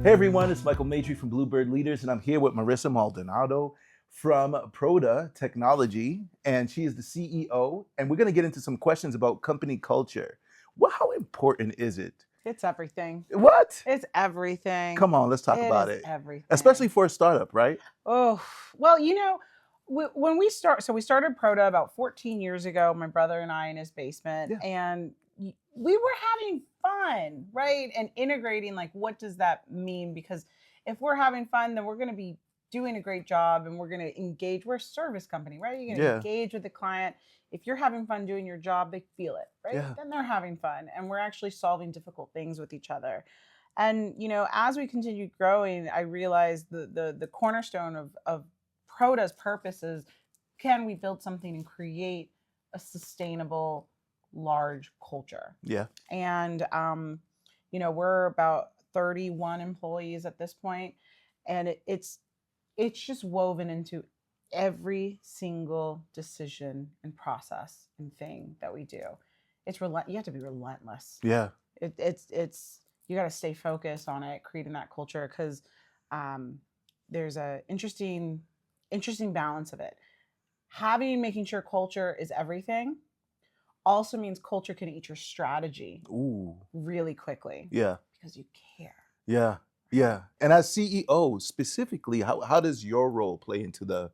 Hey everyone, it's Michael Maitre from Bluebird Leaders, and I'm here with Marissa Maldonado from Proda Technology, and she is the CEO. And we're going to get into some questions about company culture. Well, how important is it? It's everything. What? It's everything. Come on, let's talk It about is it. everything. Especially for a startup, right? Oh, well, when we started Proda about 14 years ago, my brother and I in his basement, Yeah. and we were having fun, right? And integrating, like, what does that mean? Because if we're having fun, then we're going to be doing a great job and we're going to engage. We're a service company, right? You're going to Yeah. engage with the client. If you're having fun doing your job, they feel it, right? Yeah. Then they're having fun and we're actually solving difficult things with each other. And as we continued growing, I realized the cornerstone of Proda's purpose is, can we build something and create a sustainable large culture? Yeah. And we're about 31 employees at this point, and it's just woven into every single decision and process and thing that we do. You have to be relentless. Yeah. It's you got to stay focused on it, creating that culture, because there's a interesting balance of it. Making sure culture is everything also means culture can eat your strategy really quickly. Yeah. Because you care. Yeah. Yeah. And as CEO specifically, how does your role play into the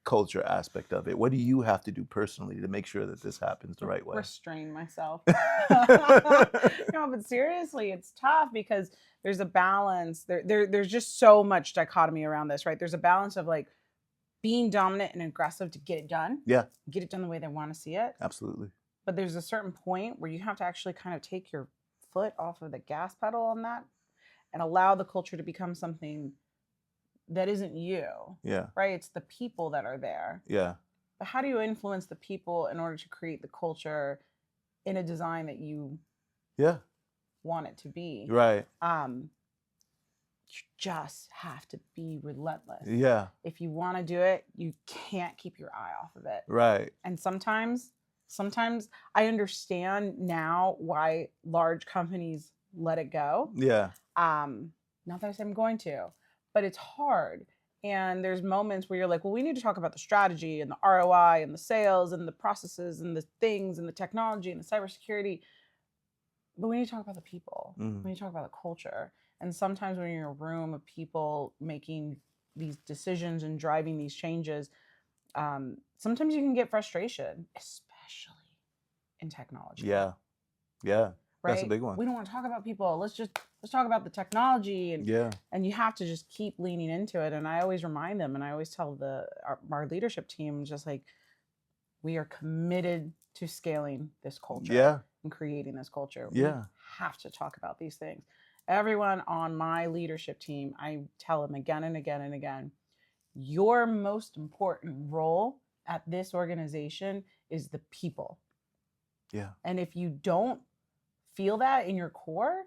culture aspect of it? What do you have to do personally to make sure that this happens the right way? Restrain myself. No, but seriously, it's tough because there's a balance. There's just so much dichotomy around this, right? There's a balance of, like, being dominant and aggressive to get it done. Yeah. Get it done the way they want to see it. Absolutely. But there's a certain point where you have to actually kind of take your foot off of the gas pedal on that and allow the culture to become something that isn't you. Yeah. Right? It's the people that are there. Yeah. But how do you influence the people in order to create the culture in a design that you want it to be? Right. You just have to be relentless. Yeah. If you want to do it, you can't keep your eye off of it. Right. And sometimes I understand now why large companies let it go. Yeah. Not that I say I'm going to, but it's hard. And there's moments where you're like, well, we need to talk about the strategy and the ROI and the sales and the processes and the things and the technology and the cybersecurity. But we need to talk about the people. We need to talk about the culture. And sometimes when you're in a room of people making these decisions and driving these changes, sometimes you can get frustration, especially in technology. Yeah. Yeah. Right? That's a big one. We don't want to talk about people. Let's talk about the technology, and you have to just keep leaning into it. And I always remind them, and I always tell our leadership team, just like, we are committed to scaling this culture and creating this culture. We have to talk about these things. Everyone on my leadership team, I tell them again and again and again, your most important role at this organization is the people. Yeah. And if you don't feel that in your core,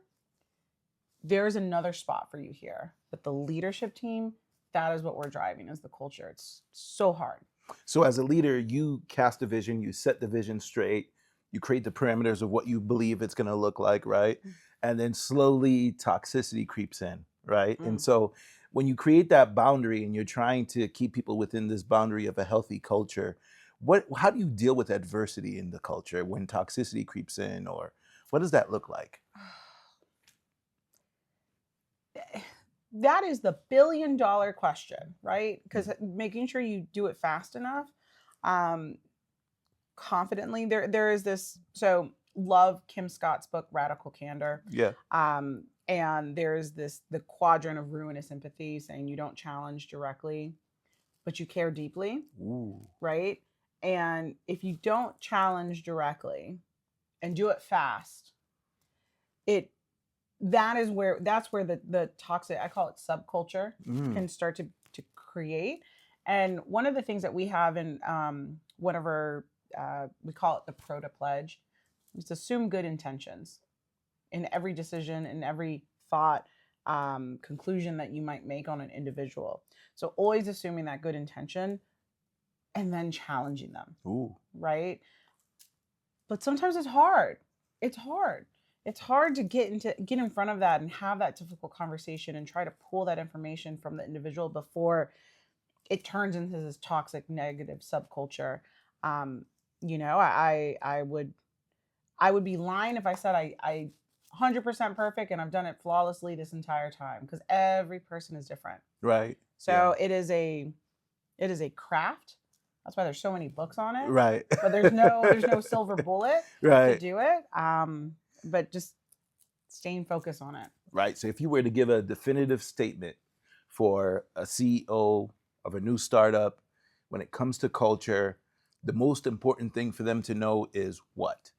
there's another spot for you here. But the leadership team, that is what we're driving, is the culture. It's so hard. So as a leader, you cast a vision, you set the vision straight, you create the parameters of what you believe it's going to look like, right? And then slowly toxicity creeps in, right? And so when you create that boundary and you're trying to keep people within this boundary of a healthy culture, how do you deal with adversity in the culture when toxicity creeps in, or what does that look like? That is the billion-dollar question, right? Because making sure you do it fast enough, confidently. There is this. So love Kim Scott's book Radical Candor. Yeah. And there's the quadrant of ruinous empathy, saying you don't challenge directly, but you care deeply. Right? And if you don't challenge directly and do it fast, that's where the toxic, I call it subculture, can start to create. And one of the things that we have in one of our, we call it the Proda Pledge, is assume good intentions in every decision, in every thought, conclusion that you might make on an individual. So always assuming that good intention and then challenging them. Right? But sometimes it's hard. It's hard. it's hard to get in front of that and have that difficult conversation and try to pull that information from the individual before it turns into this toxic negative subculture. You know, I would be lying if I said I 100% perfect and I've done it flawlessly this entire time, because every person is different. Right. So it is a craft. That's why there's so many books on it. Right. But there's no silver bullet to do it. But just staying focused on it. Right. So if you were to give a definitive statement for a CEO of a new startup when it comes to culture, the most important thing for them to know is what?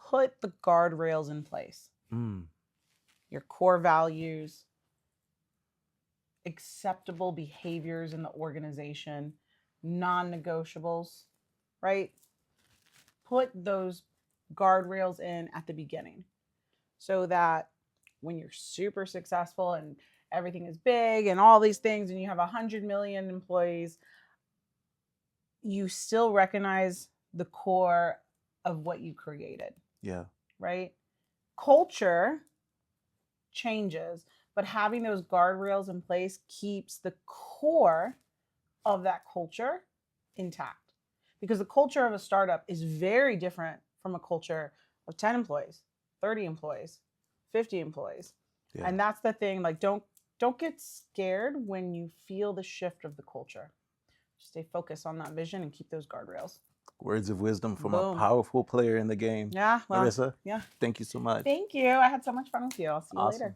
Put the guardrails in place. Your core values, acceptable behaviors in the organization, non-negotiables, right? Put those guardrails in at the beginning so that when you're super successful and everything is big and all these things and you have 100 million employees, you still recognize the core of what you created. Yeah. Right? Culture changes, but having those guardrails in place keeps the core of that culture intact. Because the culture of a startup is very different from a culture of 10 employees, 30 employees, 50 employees. Yeah. And that's the thing, like don't get scared when you feel the shift of the culture. Just stay focused on that vision and keep those guardrails. Words of wisdom from a powerful player in the game. Yeah. Well, Marissa, yeah. Thank you so much. Thank you. I had so much fun with you. I'll see you later.